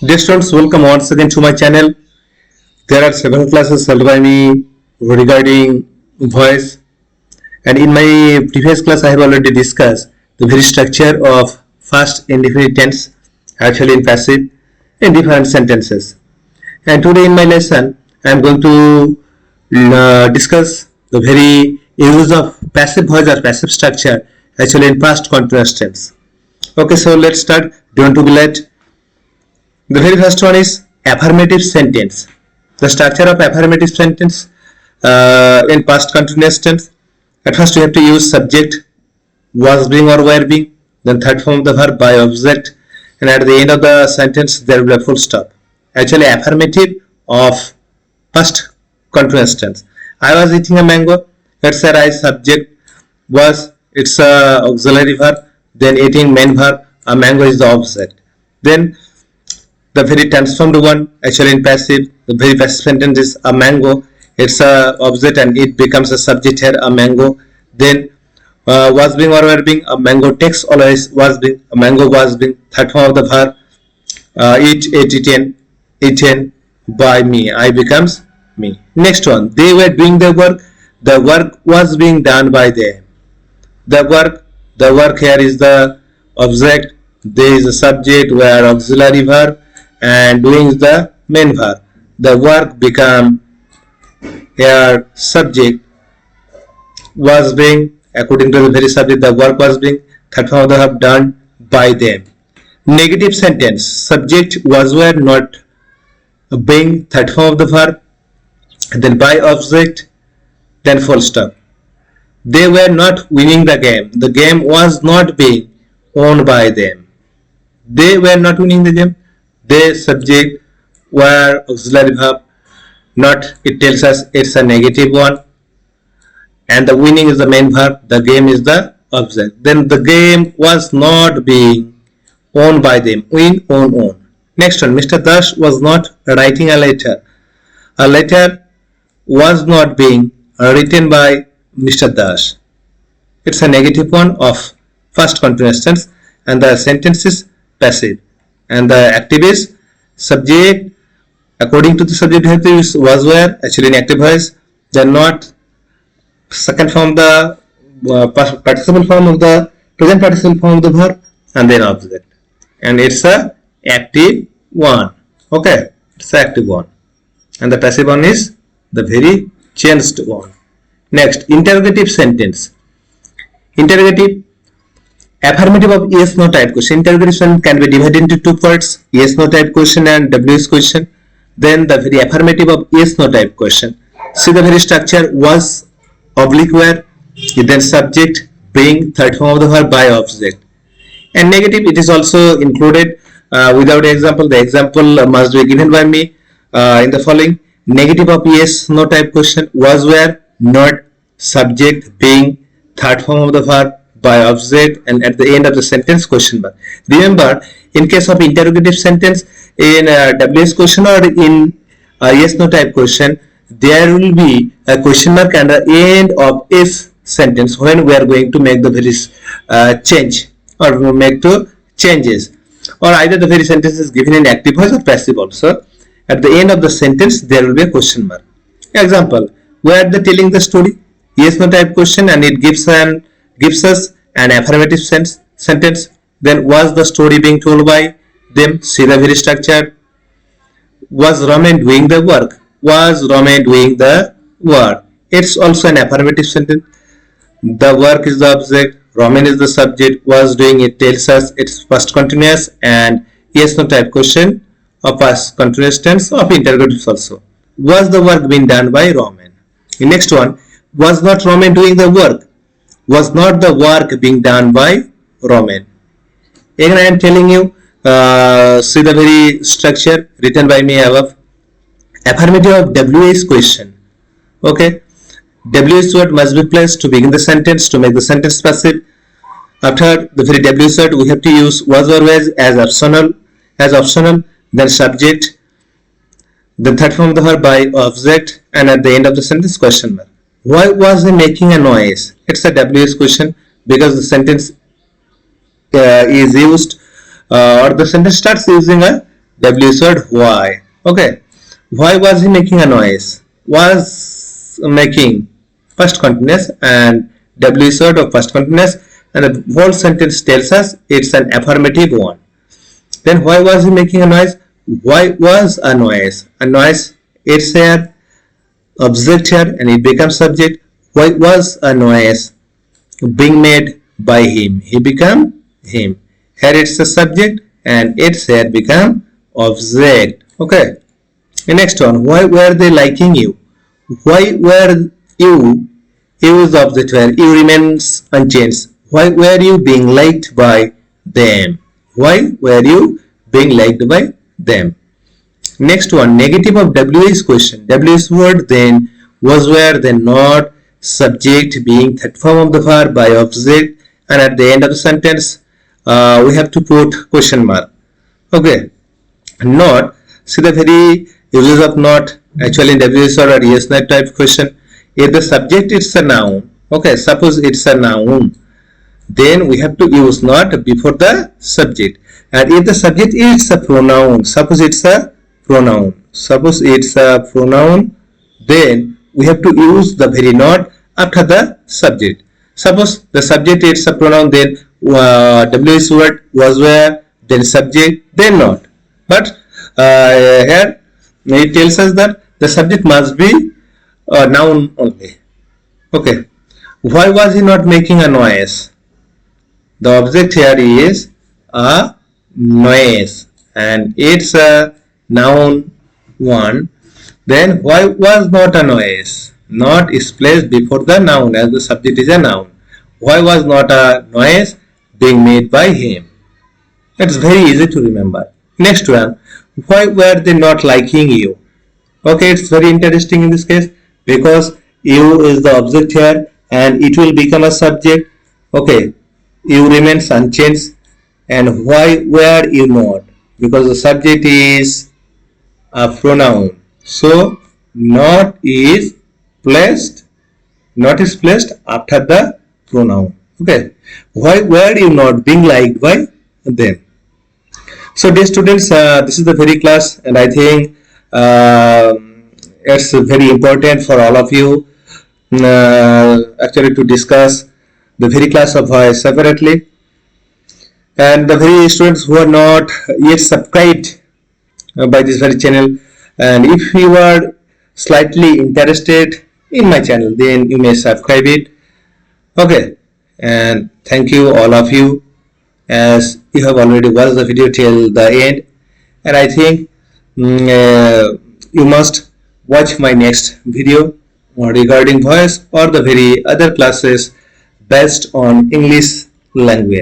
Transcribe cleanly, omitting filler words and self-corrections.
Dear students, welcome once again to my channel. There are several classes held by me regarding voice, and in my previous class I have already discussed the very structure of past indefinite tense, actually in passive, in different sentences. And today in my lesson I am going to discuss the very use of passive voice or passive structure actually in past continuous tense. Okay, so let's start. Don't be late. The very first one is affirmative sentence. The structure of affirmative sentence in past continuous tense. At first we have to use subject, was being or were being, then third form of the verb by object, and at the end of the sentence there will be a full stop. Actually affirmative of past continuous tense. I was eating a mango. It's a right subject, was, it's a auxiliary verb, then eating main verb, a mango is the object. Then the very transformed one, actually in passive, the very passive sentence is a mango, it's a object and it becomes a subject here, a mango. Then was being or were being, a mango takes always was being, a mango was being, third form of the verb, eaten by me, I becomes me. Next one, they were doing the work was being done by them. The work here is the object, there is a subject where auxiliary verb, and doing is the main verb. The work become here subject, was being, according to the very subject the work was being, third form of the verb done by them. Negative sentence, subject was were not being, third form of the verb, then by object, then full stop. They were not winning the game was not being won by them. They were not winning the game, they subject were auxiliary verb, not, it tells us it's a negative one, and the winning is the main verb, the game is the object. Then the game was not being won by them, win, own. Next one, Mr. Dash was not writing a letter. A letter was not being written by Mr. Dash. It's a negative one of first continuous tense, and the sentence is passive, and the active is subject. According to the subject we have to use was were, actually in active voice, then not, second form the participle form of the present participle form of the verb, and then object, and it's a active one. Okay, it's a active one, and the passive one is the very changed one. Next, interrogative sentence. Interrogative, affirmative of yes no type question. Interrogation can be divided into two parts, yes no type question and WS question. Then the very affirmative of yes no type question. See the very structure, was, oblique were, then subject, being, third form of the verb by object. And negative, it is also included without example. The example must be given by me in the following. Negative of yes no type question, was, were, not, subject, being, third form of the verb by object, and at the end of the sentence question mark. Remember, in case of interrogative sentence, in WS question or in yes no type question, there will be a question mark and the end of if sentence when we are going to make the very change or make two changes, or either the very sentence is given in active voice or passive also. At the end of the sentence there will be a question mark. Example, we are telling the story, yes no type question, and it gives us an affirmative sentence. Then was the story being told by them? See the very structure. Was Roman doing the work? Was Roman doing the work? It's also an affirmative sentence. The work is the object, Roman is the subject, was doing, it tells us it's past continuous, and yes no type question of past continuous tense of interrogatives also. Was the work being done by Roman? The next one, was not Roman doing the work? Was not the work being done by Roman? Again I am telling you, see the very structure written by me above. Affirmative of WS question. Okay, WS word must be placed to begin the sentence to make the sentence passive. After the very WS word we have to use was or was as optional, then subject, then third form of the verb by object, and at the end of the sentence question mark. Why was he making a noise? It's a WS question because the sentence is used or the sentence starts using a WH word why. Okay, why was he making a noise? Was making first continuous and WH word of first continuous, and the whole sentence tells us it's an affirmative one. Then why was he making a noise? Why was a noise? A noise, it's an object here and it becomes subject. Why was a noise being made by him? He become him. Here it's a subject and it's here become object. Okay. The next one. Why were they liking you? Why were you is the object where you remains unchanged. Why were you being liked by them? Why were you being liked by them? Next one, negative of WH question. WH word then, was, were, then, not, subject being third form of the verb by object, and at the end of the sentence we have to put question mark. Okay, not, see the very uses of not actually in WH word or yes no type question. If the subject is a noun, okay, suppose it's a noun, then we have to use not before the subject. And if the subject is a pronoun, suppose it's a pronoun, then we have to use the very not after the subject. Suppose the subject is a pronoun, then WH word, was, were, then subject, then not. But here it tells us that the subject must be a noun only. Okay. Why was he not making a noise? The object here is a noise and it's a noun one. Then why was not a noise? Not is placed before the noun as the subject is a noun. Why was not a noise being made by him? It's very easy to remember. Next one. Why were they not liking you? Okay, it's very interesting in this case because you is the object here and it will become a subject. Okay, you remains unchanged. And why were you not? Because the subject is a pronoun. So not is placed after the pronoun. Okay. Why were you not being liked by them? So dear students, this is the very class and I think it's very important for all of you actually to discuss the very class of voice separately. And the very students who are not yet subscribed by this very channel, and if you are slightly interested in my channel, then you may subscribe it. Okay, and thank you all of you as you have already watched the video till the end, and I think you must watch my next video regarding voice or the very other classes based on English language.